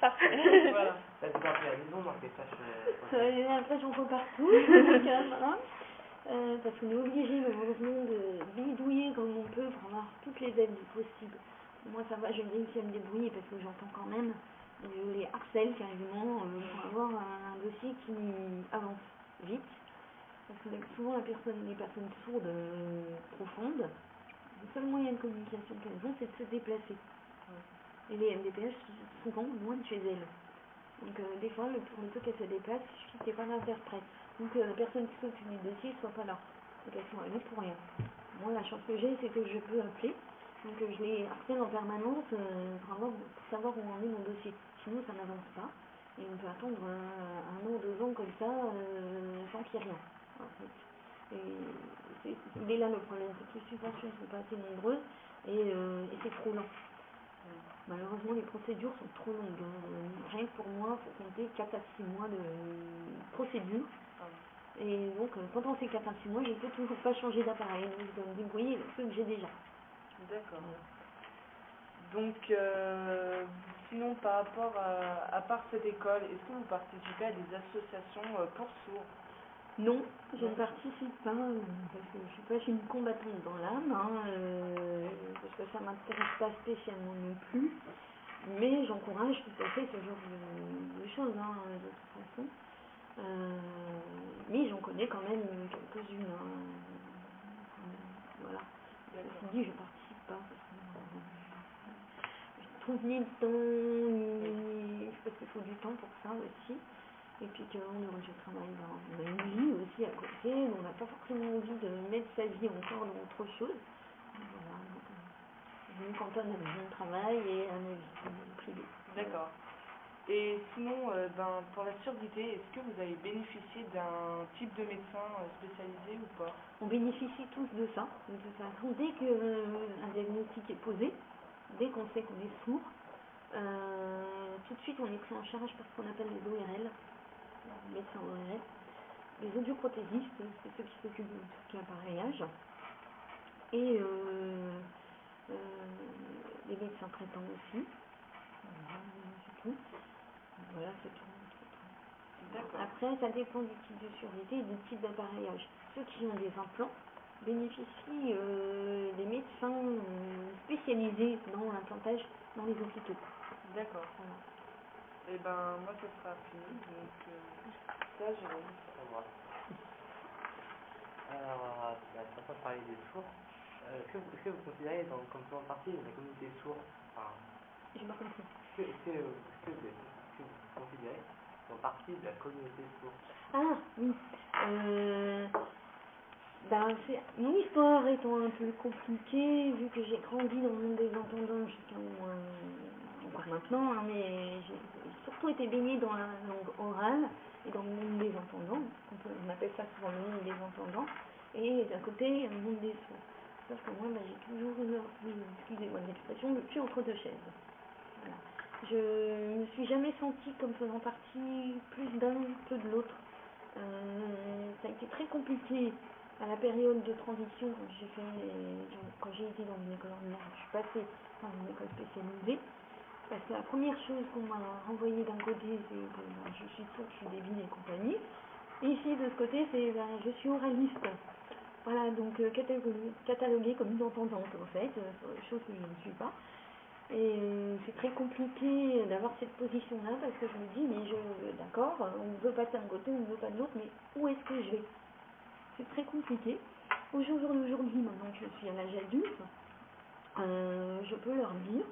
Parfait. Voilà. Ça c'est pas la maison, donc Après j'en vois partout. Voilà. Parce qu'on est obligé malheureusement de bidouiller comme on peut pour avoir toutes les aides possibles. Moi ça va, j'ai réussi à me débrouiller parce que j'entends quand même, je les harcèle carrément pour avoir un dossier qui avance vite. Parce que souvent les personnes sourdes profondes, le seul moyen de communication qu'elles ont c'est de se déplacer. Et les MDPH sont souvent loin de chez elles. Donc des fois, pour le peu qu'elles se déplacent, il suffit qu'il n'y ait pas d'interprète. Donc la personne qui s'occupe du dossier ne soit pas là. Donc elles sont à pour rien. Moi, la chance que j'ai, c'est que je peux appeler. Donc je les harcèle en permanence pour savoir où en est mon dossier. Sinon, ça n'avance pas. Et on peut attendre 1 an, 2 ans comme ça, sans qu'il y ait rien. En fait. Il est là le problème, c'est que les subventions ne sont pas assez nombreuses et c'est trop lent. Malheureusement, les procédures sont trop longues. Rien que pour moi, il faut compter 4 à 6 mois de procédure. Et donc, pendant ces 4 à 6 mois, je ne peux toujours pas changer d'appareil. Donc, je dois me débrouiller avec ceux que j'ai déjà. D'accord. Donc, sinon, par rapport à part cette école, est-ce que vous participez à des associations pour sourds? Non, je ne participe pas, parce que je ne suis pas une combattante dans l'âme, parce que ça ne m'intéresse pas spécialement non plus, mais j'encourage tout à fait ce genre de choses, de toute façon. Mais j'en connais quand même quelques-unes. Voilà. Ceci dit, je ne participe pas, parce que je trouve ni le temps, parce qu'il faut du temps pour ça aussi. Et puis quand je travaille, on a une vie aussi à côté, on n'a pas forcément envie de mettre sa vie encore dans autre chose. Voilà, donc je me cantonne à mon travail et à ma vie privée. D'accord. Et sinon, pour la surdité, est-ce que vous avez bénéficié d'un type de médecin spécialisé ou pas? On bénéficie tous de ça. De toute façon, dès qu'un diagnostic est posé, dès qu'on sait qu'on est sourd, tout de suite on est pris en charge par ce qu'on appelle les ORL. Médecins ORL, les audioprothésistes, c'est ceux qui s'occupent de tout ce qui est appareillage, et les médecins traitants aussi. C'est tout. Voilà, c'est tout. Après, ça dépend du type de surdité et du type d'appareillage. Ceux qui ont des implants bénéficient des médecins spécialisés dans l'implantage dans les hôpitaux. D'accord. Voilà. Et moi, ce sera fini, donc ça, Jérôme. Alors, tu vas pas parler des sourds. Que vous considérez comme faisant partie de la communauté sourde? J'ai pas compris. Que vous considérez comme partie de la communauté sourde? Ah, oui. Mon histoire étant un peu compliquée, vu que j'ai grandi dans le monde des entendants jusqu'à encore maintenant, mais j'ai surtout été baignée dans la langue orale et dans le monde des entendants, on appelle ça souvent le monde des entendants, et d'un côté le monde des sourds. Sauf que moi, j'ai toujours excusez-moi de l'expression, le cul entre deux chaises. Voilà. Je ne me suis jamais sentie comme faisant partie plus d'un que de l'autre. Ça a été très compliqué à la période de transition quand j'ai été dans une école ordinaire. Je suis passée dans une école spécialisée parce que la première chose qu'on m'a renvoyée d'un côté, c'est que je suis sourde, je suis débile et compagnie. Et ici, de ce côté, c'est je suis oraliste. Voilà, donc cataloguée comme une entendante en fait, chose que je ne suis pas. Et c'est très compliqué d'avoir cette position-là parce que je me dis, mais d'accord, on ne veut pas d'un côté, on ne veut pas de l'autre, mais où est-ce que je vais? C'est très compliqué. Au jour d'aujourd'hui, maintenant que je suis à l'âge adulte, je peux leur dire,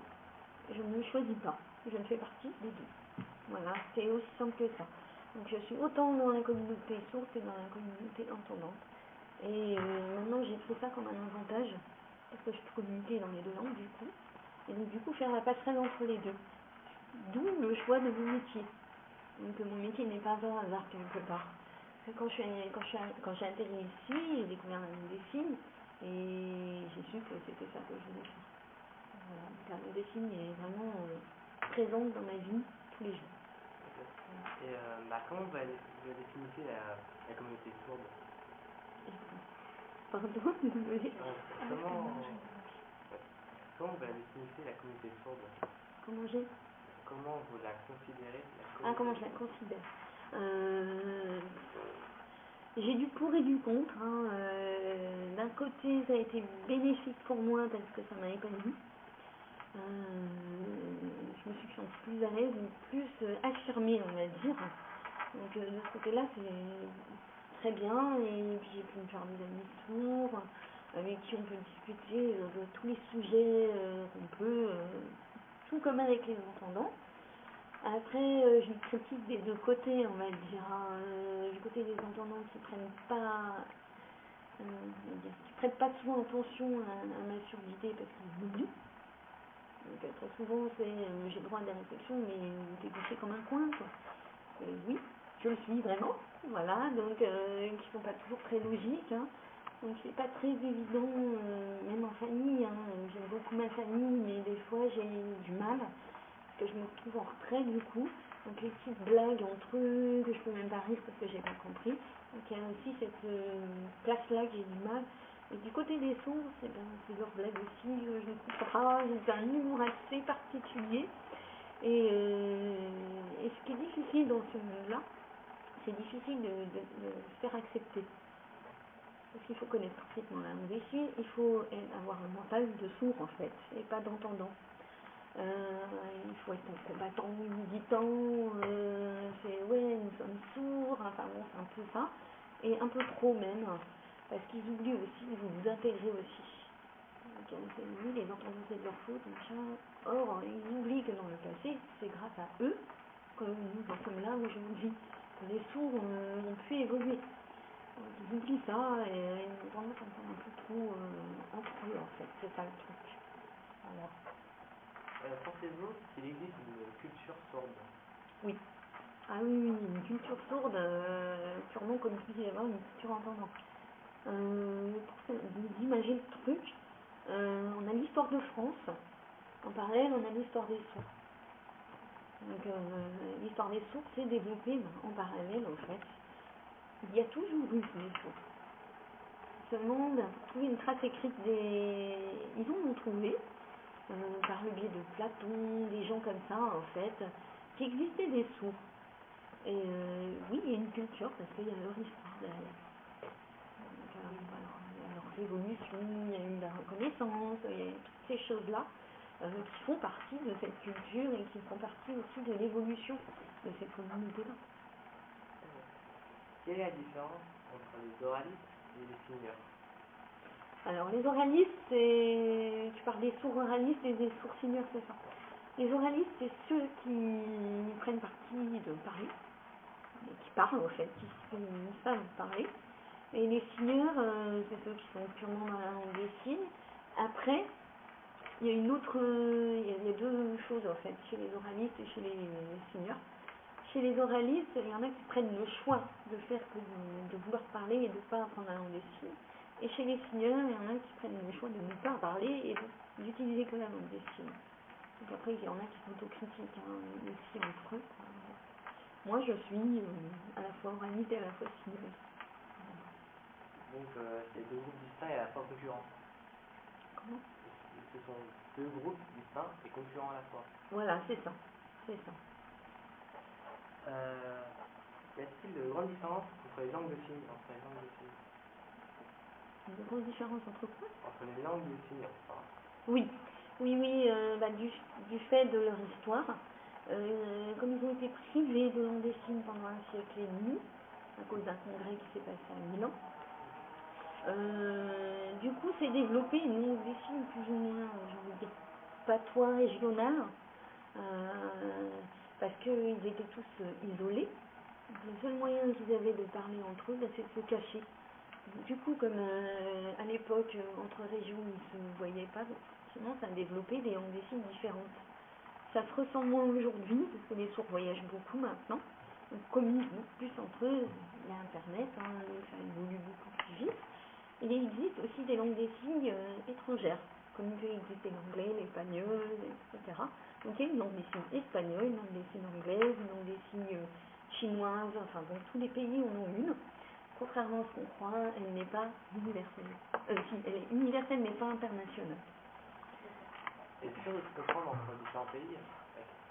je ne choisis pas, je ne fais partie des deux. Voilà, c'est aussi simple que ça. Donc je suis autant dans la communauté sourde que dans la communauté entendante. Et maintenant j'ai pris ça comme un avantage, parce que je peux communiquer dans les deux langues du coup. Et donc du coup faire la passerelle entre les deux. D'où le choix de mon métier. Donc mon métier n'est pas un hasard quelque part. Quand j'ai atterri ici, j'ai découvert la langue des signes et j'ai su que c'était ça que je voulais faire. Voilà. La langue des signes est vraiment présente dans ma vie tous les jours. Et comment vous définissez la communauté sourde? Pardon, désolé. Comment vous définissez la communauté sourde? Comment comment vous la considérez, la Ah, comment je la considère? J'ai du pour et du contre, hein. D'un côté, ça a été bénéfique pour moi parce que ça m'a épanouie. Je me suis sentie plus à l'aise, plus affirmée, on va dire. Donc de ce côté-là, c'est très bien. Et puis j'ai pu me faire des amis sourds, avec qui on peut discuter de tous les sujets qu'on peut, tout comme avec les entendants. Après, je critique des deux côtés, on va dire. Du côté des entendants qui prennent pas, qui prêtent pas souvent attention à ma surdité parce qu'ils m'oublient. Donc très souvent, c'est j'ai le droit à des réflexions, mais t'es couché comme un coin, quoi. Et oui, je le suis vraiment, voilà. Donc qui sont pas toujours très logiques, hein. Donc c'est pas très évident, même en famille, hein. J'aime beaucoup ma famille, mais des fois j'ai du mal. Que je me retrouve en retrait du coup, donc les petites blagues entre eux, que je peux même pas rire parce que j'ai pas compris, donc il y a aussi cette place-là que j'ai du mal, et du côté des sourds, c'est leur blague aussi, je ne comprends pas, j'ai un humour assez particulier, et ce qui est difficile dans ce monde-là, c'est difficile de se faire accepter, parce qu'il faut connaître parfaitement la langue des signes, il faut avoir un mental de sourd en fait, et pas d'entendant. Il faut être un combattant militant, c'est ouais, nous sommes sourds, enfin bon, c'est un peu ça, et un peu trop même, parce qu'ils oublient aussi de vous intégrer aussi. Donc, oui, les entendants c'est de leur faute, machin. Or, ils oublient que dans le passé, c'est grâce à eux que nous en sommes là aujourd'hui, que les sourds ont pu évoluer. Donc, ils oublient ça et ils ont tendance à me faire un peu trop entre eux en fait, c'est ça le truc. Voilà. Pensez-vous qu'il existe une culture sourde? Oui. Ah oui, une culture sourde, sûrement comme il peut y avoir une culture entendante. Pour d'imager le truc, on a l'histoire de France, en parallèle on a l'histoire des sourds. Donc l'histoire des sourds s'est développée en parallèle en fait. Il y a toujours eu des sourds. Ce monde a trouvé une trace écrite ils en ont trouvé. Par le biais de Platon, des gens comme ça en fait, qui existaient des sourds. Et oui, il y a une culture parce qu'il y a leur histoire derrière. Donc, voilà, il y a leur évolution, il y a eu la reconnaissance, il y a toutes ces choses-là qui font partie de cette culture et qui font partie aussi de l'évolution de cette communauté-là. Quelle est la différence entre les oralistes et les signeurs? Alors les oralistes, tu parles des sourds oralistes et des sourds signeurs, c'est ça. Les oralistes, c'est ceux qui prennent parti de parler, qui parlent en fait, qui savent parler. Et les signeurs, c'est ceux qui sont purement dans la langue des signes. Après, il y a il y a deux choses en fait, chez les oralistes et chez les signeurs. Chez les oralistes, il y en a qui prennent le choix de vouloir parler et de ne pas apprendre la langue des signes. Et chez les signeurs, il y en a qui prennent le choix de ne pas parler et d'utiliser que la langue des signes. Donc après, il y en a qui sont autocritiques aussi entre eux. Moi, je suis à la fois oraliste et à la fois signeuse. Donc c'est deux groupes distincts et à la fois concurrents. Comment? Ce sont deux groupes distincts et concurrents à la fois. Voilà, c'est ça. C'est ça. Y a-t-il de grandes différences entre les langues de signes? De grosses différences entre quoi? Entre les langues de signes. Oui, du fait de leur histoire, comme ils ont été privés de langue des signes pendant un siècle et demi, à cause d'un congrès qui s'est passé à Milan, du coup s'est développé une langue des signes plus ou moins, j'ai envie de dire, patois régionale, parce qu'ils étaient tous isolés. Donc, le seul moyen qu'ils avaient de parler entre eux, c'est de se cacher. Du coup, comme à l'époque, entre régions, ils ne se voyaient pas, sinon ça a développé des langues des signes différentes. Ça se ressent moins aujourd'hui, parce que les sourds voyagent beaucoup maintenant, donc communiquent beaucoup plus entre eux, il y a Internet, ça évolue beaucoup plus vite. Il existe aussi des langues des signes étrangères, comme il peut exister l'anglais, l'espagnol, etc. Donc il y a une langue des signes espagnole, une langue des signes anglaise, une langue des signes chinoise, enfin bon, tous les pays en ont une. Contrairement à ce qu'on croit, elle n'est pas universelle. Si, elle est universelle mais pas internationale. Et c'est sûr de se comprendre entre différents pays?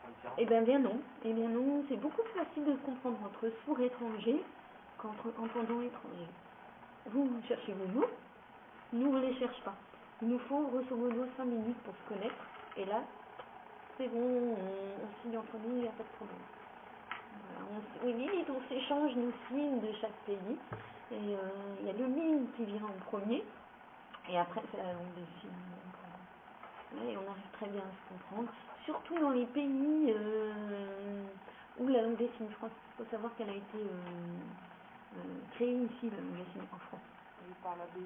différents? Eh bien non, c'est beaucoup plus facile de comprendre entre sourds étrangers qu'entre entendants étrangers. Vous cherchez vos mots, nous on les cherche pas. Il nous faut grosso modo 5 minutes pour se connaître, et là, c'est bon, on signe entre nous, il n'y a pas de problème. Voilà, limite on s'échange nos signes de chaque pays, et il y a le mime qui vient en premier, et après c'est la langue des signes. Donc, ouais, on arrive très bien à se comprendre, surtout dans les pays où la langue des signes, je crois qu'il faut savoir qu'elle a été créée ici, la langue des signes, en France.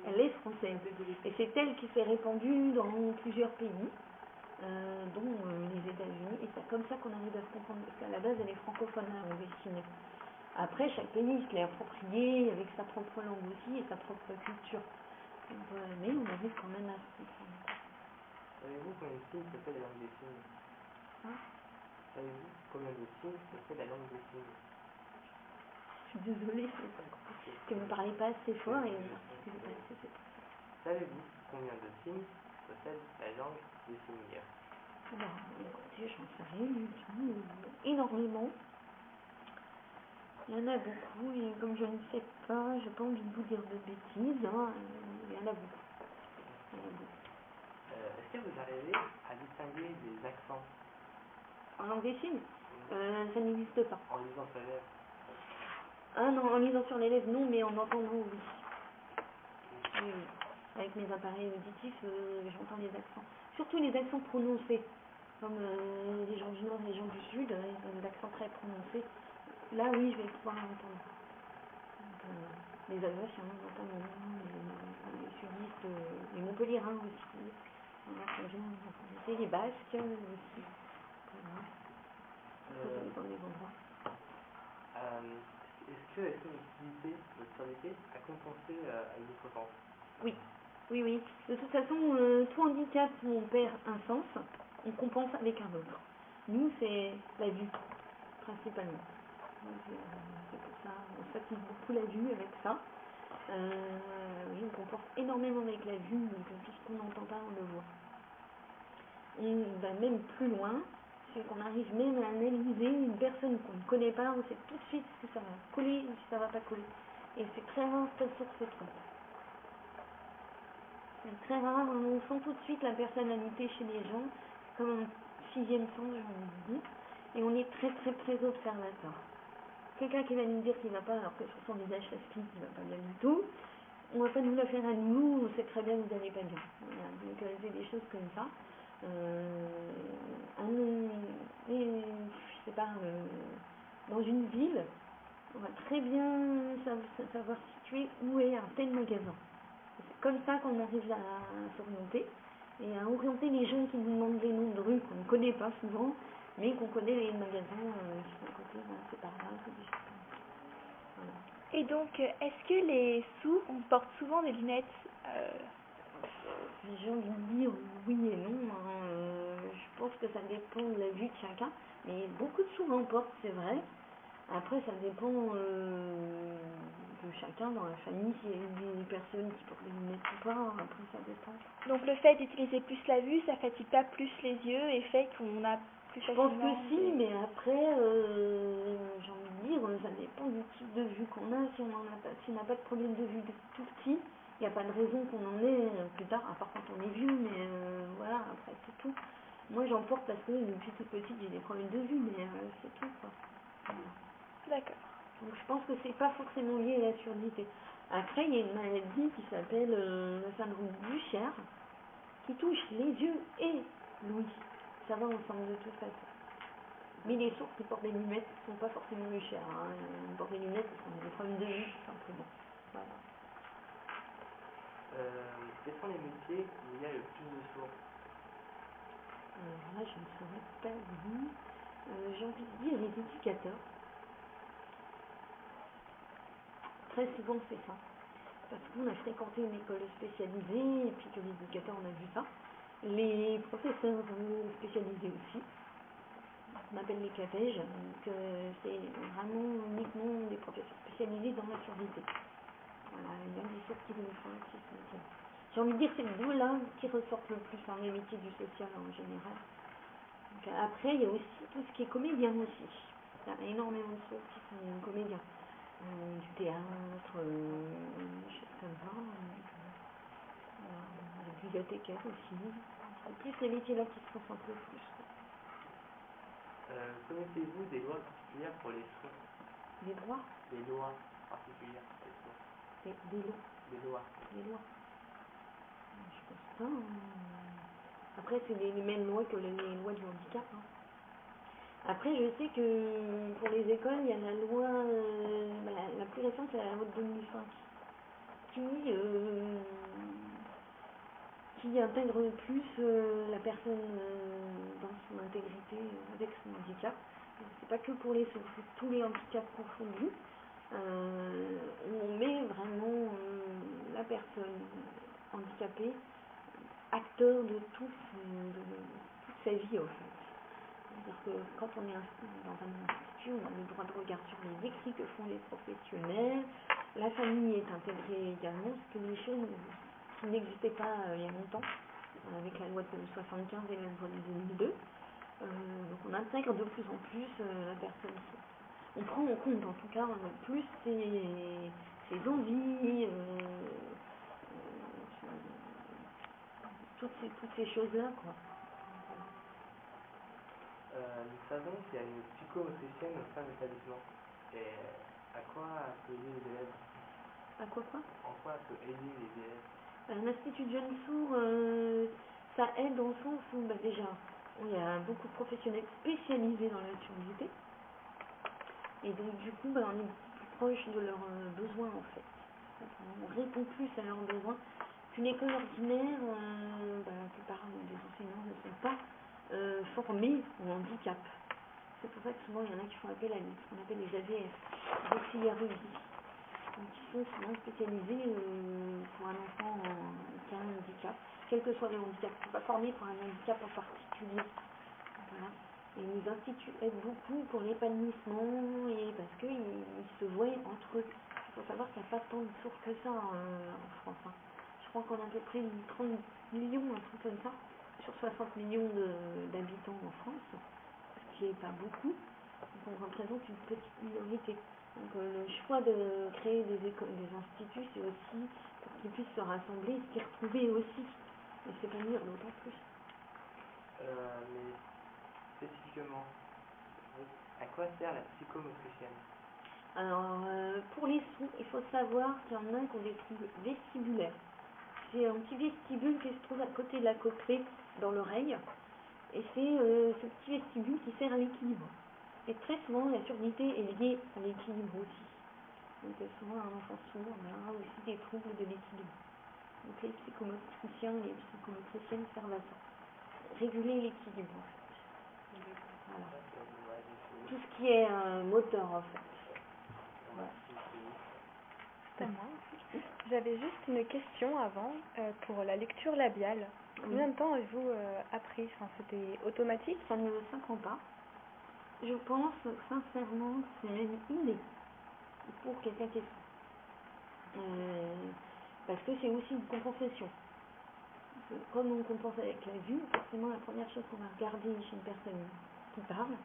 Elle est française, et c'est elle qui s'est répandue dans plusieurs pays, dont les États-Unis, et c'est comme ça qu'on arrive à se comprendre, parce qu'à la base elle est francophone, la langue des signes. Après, chaque pays se l'est approprié avec sa propre langue aussi et sa propre culture. Donc, mais on arrive quand même à se comprendre. Savez-vous combien de signes ça fait la langue des signes? Hein? Savez-vous combien de signes ça fait la langue des signes? Je suis désolée, que vous ne parlez pas assez fort et que vous parlez assez fort. Savez-vous combien de signes possède la langue des signes? Bon, écoutez, j'en sais rien du tout. Énormément. Il y en a beaucoup, et comme je ne sais pas, j'ai pas envie de vous dire de bêtises, hein, il y en a beaucoup. Est-ce que vous arrivez à distinguer des accents En langue des signes, ça n'existe pas. en lisant sur les lèvres? Ah non, en lisant sur les lèvres, non, mais en entendant, oui. Oui. Avec mes appareils auditifs, j'entends les accents. Surtout les accents prononcés. Comme les gens du Nord et les gens du Sud, ils ont des accents très prononcés. Là, oui, je vais pouvoir l'entendre. Les Alsaciens, notamment, les Sudistes, les Montpelliérains aussi. Les Basques aussi. Voilà. Ça dépend des endroits. Est-ce que votre surdité a compensé à une autre sens? Oui. De toute façon, tout handicap où on perd un sens, on compense avec un autre. Nous, c'est la vue, principalement. Donc, c'est pour ça, on fatigue beaucoup la vue avec ça. Oui, on compense énormément avec la vue, donc tout ce qu'on n'entend pas, on le voit. On va même plus loin, c'est qu'on arrive même à analyser une personne qu'on ne connaît pas, on sait tout de suite si ça va coller ou si ça va pas coller. Et c'est très rare qu'elle se trompe. C'est très rare, on sent tout de suite la personnalité chez les gens, comme un sixième sens, j'ai envie de dire, et on est très observateur. Quelqu'un qui va nous dire qu'il ne va pas, alors que sur son visage ça se lit qu'il ne va pas bien du tout, on ne va pas nous la faire à nous, on sait très bien que vous n'allez pas bien. Voilà, donc c'est des choses comme ça. Je sais pas, dans une ville, on va très bien savoir situer où est un tel magasin. C'est comme ça qu'on arrive à s'orienter et à orienter les gens qui nous demandent les noms de rues qu'on ne connaît pas souvent, mais qu'on connaît les magasins qui sont à côté, c'est par là, c'est des choses comme ça. Voilà. Et donc, est-ce que les sourds portent souvent des lunettes J'ai envie de dire oui et non. Je pense que ça dépend de la vue de chacun, mais beaucoup de sourds en portent, c'est vrai. Après, ça dépend de chacun dans la famille, s'il y a des personnes qui portent des lunettes ou pas, après ça dépend. Donc le fait d'utiliser plus la vue, ça fatigue pas plus les yeux et fait qu'on a plus facilement... Je pense que si, mais après, j'ai envie de dire, ça dépend du type de vue qu'on a. Si on n'a pas de problème de vue tout petit, il n'y a pas de raison qu'on en ait plus tard, à part quand on est vieux, mais voilà, après c'est tout. Moi j'en porte parce que depuis toute petite j'ai des problèmes de vue, mais c'est tout quoi. Voilà. D'accord. Donc je pense que c'est pas forcément lié à la surdité. Après, il y a une maladie qui s'appelle le syndrome d'Usher, qui touche les yeux et l'ouïe. Ça va ensemble de toute façon. Mais les sourds qui portent des lunettes ne sont pas forcément Usher. Ils portent des lunettes, ils ont des problèmes de vue, tout simplement. Voilà. Quels sont les métiers où il y a le plus de sourds? Alors là, je ne saurais pas dire. J'ai envie de dire les éducateurs. Très souvent, c'est ça. Parce qu'on a fréquenté une école spécialisée, et puis que les éducateurs, on a vu ça. Les professeurs spécialisés aussi. On appelle les CAPEJ, donc c'est vraiment uniquement des professeurs spécialisés dans la surdité. Voilà, il y a des sourds qui le font aussi. J'ai envie de dire que c'est les deux là qui ressortent le plus, les métiers du social en général. Donc, après, il y a aussi tout ce qui est comédien aussi. Il y a énormément de sourds qui sont comédiens. Du théâtre, des choses comme ça. Des bibliothécaires aussi. C'est plus les métiers là qui se concentrent le plus. Connaissez-vous des lois particulières pour les sourds? Des droits, Des lois particulières pour les sourds? des lois. Des lois. Les lois. Je pense pas. Après, c'est les mêmes lois que les lois du handicap. Hein. Après, je sais que pour les écoles, il y a la loi, la plus récente, c'est la loi de 2005, qui intègre plus la personne dans son intégrité avec son handicap. C'est pas que pour les sourds, c'est tous les handicaps confondus. On met vraiment la personne handicapée acteur de toute sa vie, en fait. C'est-à-dire que quand on est dans un institut, on a le droit de regard sur les écrits que font les professionnels, la famille est intégrée également, ce que les choses qui n'existaient pas il y a longtemps, avec la loi de 75 et la loi de 2002. Donc on intègre de plus en plus la personne. On prend en compte en tout cas plus ses envies, toutes ces choses-là, quoi. Nous savons qu'il y a une psychomotricienne au sein de l'établissement. Et à quoi peut aider les élèves? À quoi? En quoi peut aider les élèves? Un institut de jeunes sourds, ça aide dans le sens où déjà, il y a beaucoup de professionnels spécialisés dans la surdité. Et donc du coup, on est plus proche de leurs besoins en fait. On répond plus à leurs besoins qu'une école ordinaire. La plupart des enseignants ne sont pas formés au handicap. C'est pour ça que souvent il y en a qui font appel à ce qu'on appelle les AVS, des auxiliaires ludiques, qui sont souvent spécialisés pour un enfant qui a un handicap, quel que soit le handicap. Ils ne sont pas formés pour un handicap en particulier. Voilà. Et les instituts aident beaucoup pour l'épanouissement et parce qu'ils se voient entre eux. Il faut savoir qu'il n'y a pas tant de sourds que ça en France. Hein. Je crois qu'on a à peu près 30 millions, un truc comme ça, sur 60 millions d'habitants en France, ce qui n'est pas beaucoup. Donc on représente une petite minorité. Donc le choix de créer des écoles, des instituts, c'est aussi pour qu'ils puissent se rassembler, s'y retrouver aussi, et s'épanouir d'autant plus. Mais spécifiquement, à quoi sert la psychomotricienne? Alors, pour les sourds, il faut savoir qu'il y en a qui ont des troubles vestibulaires. C'est un petit vestibule qui se trouve à côté de la cochlée dans l'oreille. Et c'est ce petit vestibule qui sert à l'équilibre. Et très souvent, la surdité est liée à l'équilibre aussi. Donc souvent, un enfant sourd, on a aussi des troubles de l'équilibre. Donc les psychomotriciens, les psychomotriciennes servent à ça. Réguler l'équilibre, en fait. Voilà. Tout ce qui est moteur, en fait. Voilà. C'est à moi. J'avais juste une question avant pour la lecture labiale. Combien de temps avez-vous appris? Enfin, c'était automatique? Ça ne s'apprend pas. Je pense sincèrement que c'est même inné pour quelqu'un qui est sourd. Parce que c'est aussi une compensation. Comme on compense avec la vue, forcément la première chose qu'on va regarder chez une personne qui parle,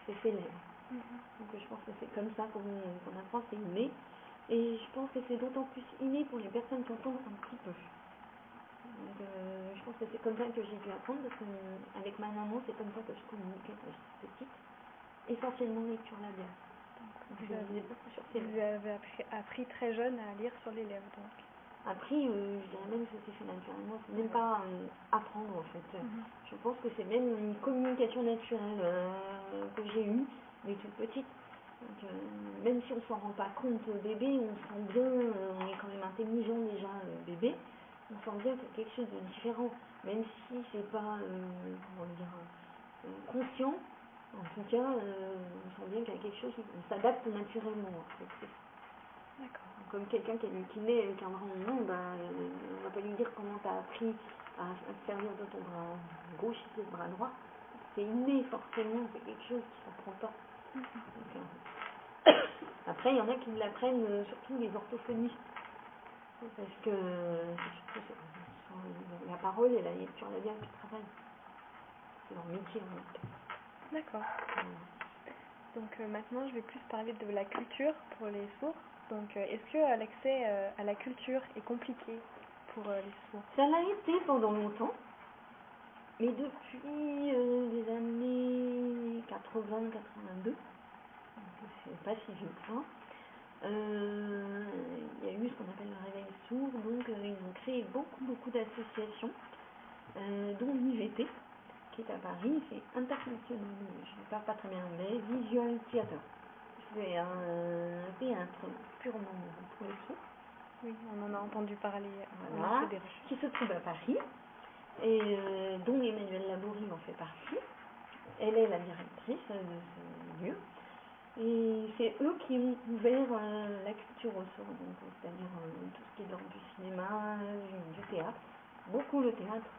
c'est ses lèvres. Donc je pense que c'est comme ça qu'on apprend, c'est inné. Et je pense que c'est d'autant plus inné pour les personnes qui entendent un petit peu. Donc je pense que c'est comme ça que j'ai dû apprendre, parce qu'avec ma maman, c'est comme ça que je communiquais quand j'étais petite. Essentiellement lecture labiale. Vous avez appris très jeune à lire sur les lèvres, donc. Appris, je dirais même que ça s'est fait naturellement. C'est même pas apprendre en fait. Je pense que c'est même une communication naturelle que j'ai eue, mais toute petite. Donc, même si on s'en rend pas compte bébé, on sent bien, on est quand même intelligent déjà bébé, on sent bien qu'il y a quelque chose de différent, même si c'est pas, comment dire, conscient. En tout cas, on sent bien qu'il y a quelque chose, on s'adapte naturellement en fait. D'accord. Comme quelqu'un qui naît avec un bras en main, on va pas lui dire comment tu as appris à te servir de ton bras gauche et de ton bras droit. C'est inné forcément, c'est quelque chose qui s'apprend pas. Donc, après, il y en a qui l'apprennent, surtout les orthophonistes. Parce que la parole et la lecture labiale qui travaillent. C'est leur métier en fait. D'accord. Voilà. Donc maintenant, je vais plus parler de la culture pour les sourds. Donc, est-ce que l'accès à la culture est compliqué pour les sourds? Ça l'a été pendant longtemps, mais depuis les années 80-82, donc c'est pas si vieux que ça, il y a eu ce qu'on appelle le réveil sourd, donc ils ont créé beaucoup d'associations, dont l'IVT, qui est à Paris, c'est international, je ne parle pas très bien anglais, Visual Theatre. C'est un théâtre purement pour les sourds. Oui, on en a entendu parler. On a Voilà, fait des recherches. qui se trouve à Paris, et dont Emmanuelle Labourie en fait partie. Elle est la directrice de ce lieu. Et c'est eux qui ont ouvert la culture aux sourds, donc c'est-à-dire tout ce qui est de l'ordre du cinéma, du théâtre, beaucoup le théâtre.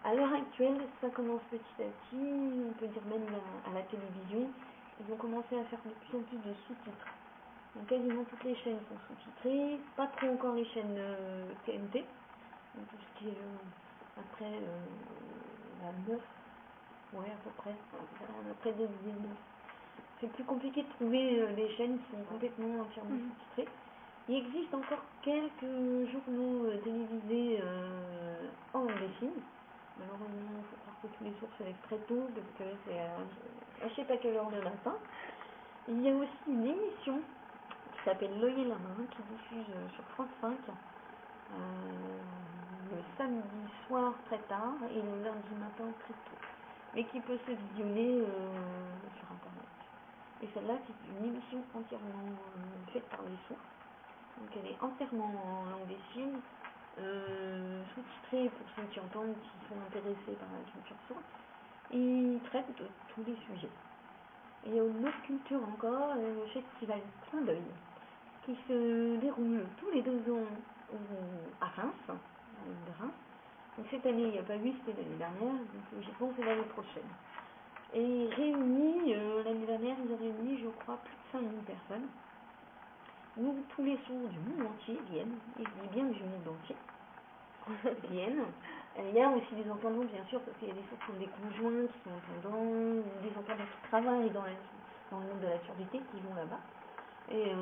À l'heure actuelle, ça commence petit à petit, on peut dire même à la télévision, ils ont commencé à faire de plus en plus de sous-titres. Donc quasiment toutes les chaînes sont sous-titrées, pas trop encore les chaînes TNT, donc tout ce qui est après la 9, ouais à peu près, après 2009. C'est plus compliqué de trouver des chaînes qui sont complètement entièrement sous-titrées. Il existe encore quelques journaux télévisés en langue des signes. Malheureusement, il faut croire que tous les sourds se lèvent très tôt parce que c'est à je sais pas quelle heure le matin. Il y a aussi une émission qui s'appelle L'œil et la main qui diffuse sur France 5 le samedi soir très tard et le lundi matin très tôt, mais qui peut se visionner sur internet. Et celle-là, c'est une émission entièrement faite par les sourds. Donc elle est entièrement en langue des signes, sous-titrée pour ceux qui entendent, qui sont intéressés par la culture sourde. Et il traite de tous les sujets. Et il y a une autre culture encore, le festival Clin d'œil, qui se déroule tous les 2 ans à Reims, à l'île de Reims. Donc cette année, il n'y a pas eu, c'était l'année dernière, donc logiquement c'est l'année prochaine. Et réunis, l'année dernière, ils ont réuni, je crois, plus de 5000 personnes, où tous les sourds du monde entier viennent, et je dis bien du monde entier, viennent. Il y a aussi des entendants, bien sûr, parce qu'il y a des sourds qui ont des conjoints, qui sont entendants, ou des entendants qui travaillent dans le monde de la surdité, qui vont là-bas. Et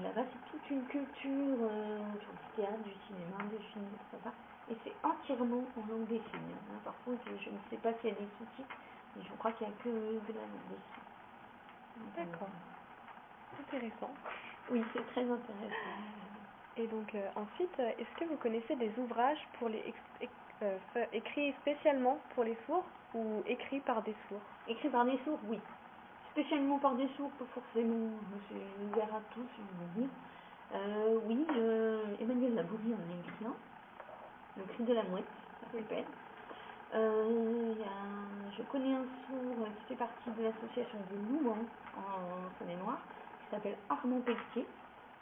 là-bas, c'est toute une culture sur du théâtre, du cinéma, des films, etc. Et c'est entièrement en langue des signes. Hein, par contre, je ne sais pas s'il y a des sous-titres, mais je crois qu'il n'y a que de la langue des signes. D'accord. Intéressant. Oui, c'est très intéressant. Et donc ensuite, est-ce que vous connaissez des ouvrages pour les écrits spécialement pour les sourds ou écrits par des sourds? Écrit par des sourds, oui. Spécialement par des sourds, pas forcément. C'est ouvert à tous, si je veux dire. Oui, Emmanuelle Labourie en a écrit un. Le cri de la mouette, ça s'appelle. Je connais un sourd qui fait partie de l'association des Loups en Saône-et-Loire, qui s'appelle Armand Pelletier,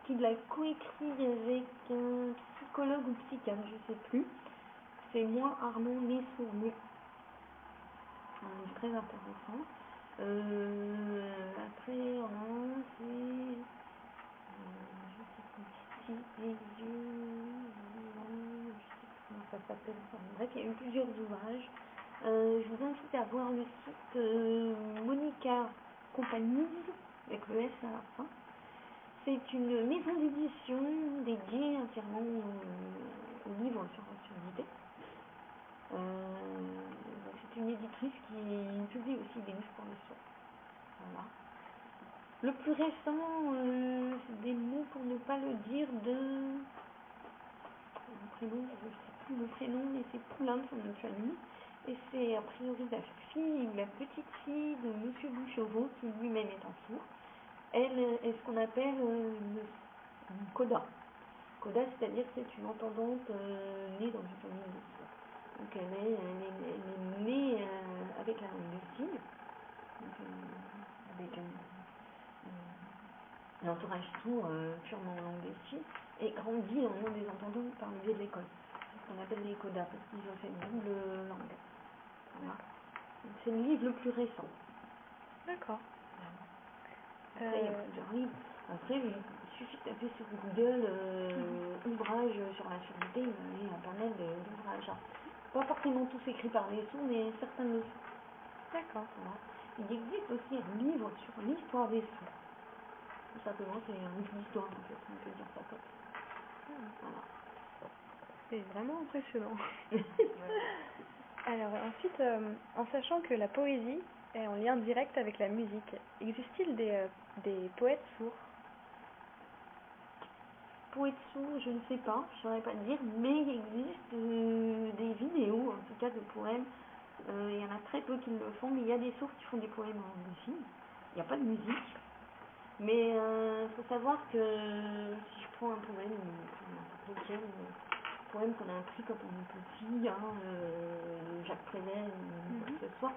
qui l'a coécrit avec un psychologue ou psychiatre, je sais plus. C'est Moi, Armand, les sourds muets. C'est très intéressant. Après, c'est... je sais plus. Si les yeux... je sais plus comment ça s'appelle. Enfin, bref, il y a eu plusieurs ouvrages. Je vous invite à voir le site Monica Compagnie, avec le S à la fin. C'est une maison d'édition dédiée entièrement aux livres sur la surdité. C'est une éditrice qui publie aussi des livres pour les sourds. Voilà. Le plus récent, c'est des mots pour ne pas le dire de... Le prénom, je ne sais plus le prénom, mais c'est Poulain, son nom de famille. Et c'est a priori la petite fille de Monsieur Bouchevaux, qui lui-même est un sourd. Elle est ce qu'on appelle une coda. Coda, c'est-à-dire que c'est une entendante née dans une famille de sourds. Donc elle est née avec la langue des signes, avec un entourage sourd purement en langue des signes, et grandit dans le monde des entendants par le biais de l'école. C'est ce qu'on appelle les codas, parce qu'ils ont fait une double langue. Voilà. C'est le livre le plus récent. D'accord. Après, il y a plusieurs livres. Après, il suffit de taper sur Google ouvrages sur la surdité, il y a pas mal d'ouvrages. Pas forcément tous écrits par les sourds, mais certains le sont. D'accord. Voilà. Il existe aussi un livre sur l'histoire des sourds. Tout simplement, c'est un livre d'histoire, en fait, on peut dire ça comme ça. Voilà. C'est vraiment impressionnant. Alors ensuite, en sachant que la poésie est en lien direct avec la musique, existe-t-il des poètes sourds? Poète sourd, je ne sais pas, je saurais pas te dire, mais il existe des vidéos, en tout cas de poèmes. Il y en a très peu qui le font, mais il y a des sourds qui font des poèmes en musique. Il n'y a pas de musique. Mais faut savoir que si je prends un poème, n'importe lequel, poème qu'on a appris quand on est petit, Jacques Prévert, quoi que ce soit,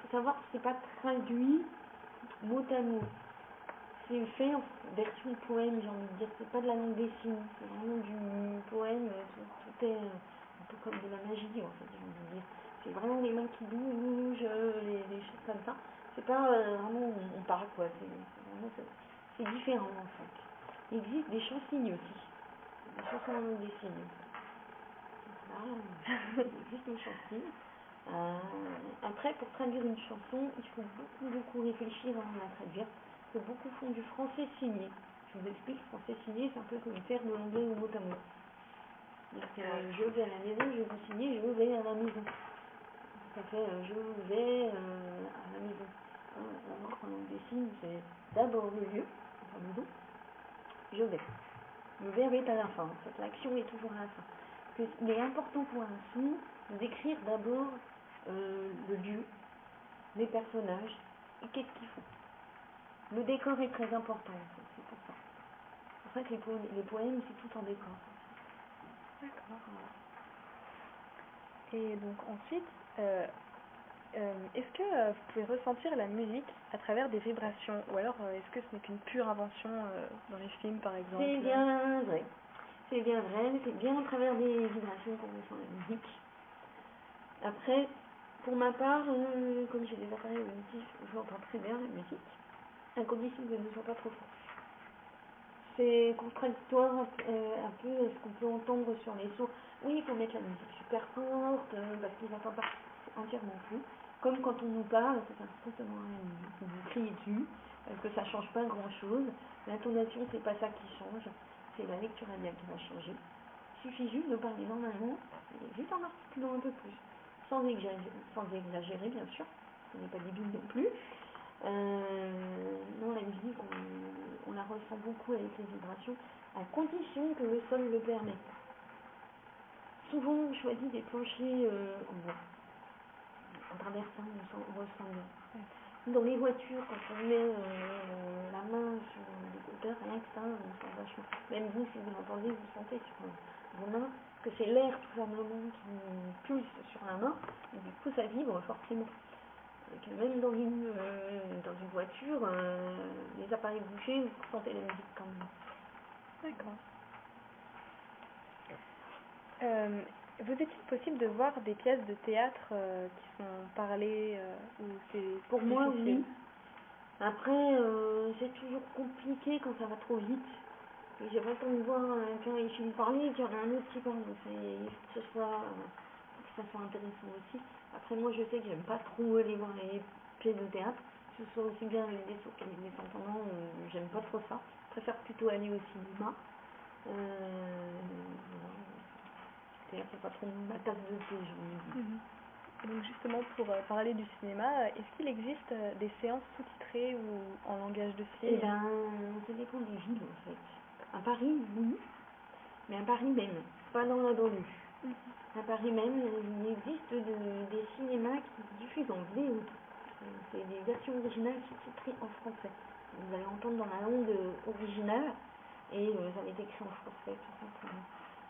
faut savoir que c'est pas traduit mot à mot. C'est fait en version poème, j'ai envie de dire. C'est pas de la langue des signes, c'est vraiment du poème. Tout est un peu comme de la magie, en fait, j'ai envie de dire. C'est vraiment les mains qui bougent, les choses comme ça. C'est pas vraiment on parle, quoi. C'est différent, en fait. Il existe des chansignes aussi. Des chansons en langue des signes. Voilà. Il existe une chansigne. Après, pour traduire une chanson, il faut beaucoup réfléchir avant de la traduire. Que beaucoup font du français signé. Je vous explique, français signé, c'est un peu comme faire de l'anglais au mot à mot. Je vais à la maison, je vous signer, je vais à la maison. Ça fait je vais à la maison. Alors qu'en langue des signes, c'est d'abord le lieu, la maison, je vais. Le verbe est à la fin, en fait, l'action est toujours à la fin. Il est important pour un sourd de décrire d'abord le lieu, les personnages et qu'est-ce qu'ils font. Le décor est très important, en fait, c'est pour ça. C'est pour ça que les poèmes, c'est tout en décor. D'accord. Voilà. Et donc ensuite, est-ce que vous pouvez ressentir la musique à travers des vibrations? Ou alors est-ce que ce n'est qu'une pure invention dans les films par exemple? C'est bien vrai. C'est bien vrai, c'est bien à travers des vibrations qu'on ressent la musique. Après, pour ma part, comme j'ai des appareils auditifs, j'entends très bien la musique, à condition que je ne sois pas trop fort. C'est contradictoire un peu ce qu'on peut entendre sur les sourds. Oui, il faut mettre la musique super forte, parce qu'ils n'entendent pas entièrement plus. Comme quand on nous parle, c'est strictement la musique. Vous criez dessus, parce que ça change pas grand chose. L'intonation, c'est pas ça qui change, c'est la lecture labiale qui va changer. Il suffit juste de parler normalement, et juste en articulant un peu plus. Sans exagérer, bien sûr, on n'est pas débile non plus. Non, la musique, on la ressent beaucoup avec les vibrations, à condition que le sol le permet. Souvent, on choisit des planchers en bois. En traversant, on ressent bien. Dans les voitures, quand on met la main sur l'écouteur, rien que ça, on sent vachement. Même vous, si vous l'entendez, vous sentez sur vos mains que c'est l'air tout simplement qui pulse sur la main, et du coup, ça vibre forcément. Même dans une voiture, les appareils bouchés, vous sentez la musique quand même. D'accord. Vous est-il possible de voir des pièces de théâtre qui sont parlées ou c'est pour moi, difficile? oui. Après, c'est toujours compliqué quand ça va trop vite. Et j'ai pas le temps de voir quand il finit de parler et qu'il y en a un autre qui parle. Donc il faut que ça soit intéressant aussi. Après, moi, je sais que j'aime pas trop aller voir les pièces de théâtre, que ce soit aussi bien avec des sourds qu'avec des entendants. J'aime pas trop ça. Je préfère plutôt aller au cinéma. C'est pas trop ma tasse de thé, j'ai envie de dire. Et donc justement pour parler du cinéma, est-ce qu'il existe des séances sous-titrées ou en langage de signes? Eh ben, ça dépend des villes en fait. À Paris, oui, mais à Paris même, pas dans la banlieue. À Paris même, il existe des cinémas qui diffusent en VO. C'est des versions originales sous-titrées en français. Vous allez entendre dans la langue originale et ça va être écrit en français tout simplement.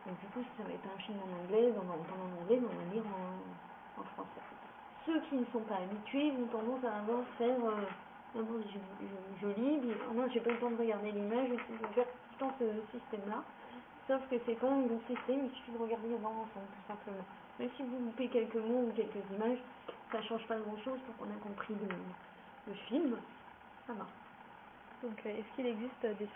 Donc du coup, si ça va être un film en anglais, on va entendre en anglais, mais on va lire en français. Ceux qui ne sont pas habitués vont tendance à avoir faire je lis, non, j'ai pas le temps de regarder l'image, je vais faire tout le temps ce système-là. Sauf que c'est pas un bon système, il suffit de regarder ensemble, tout simplement. Même si vous loupez quelques mots ou quelques images, ça change pas grand-chose tant qu'on a compris le film, ça va. Donc est-ce qu'il existe des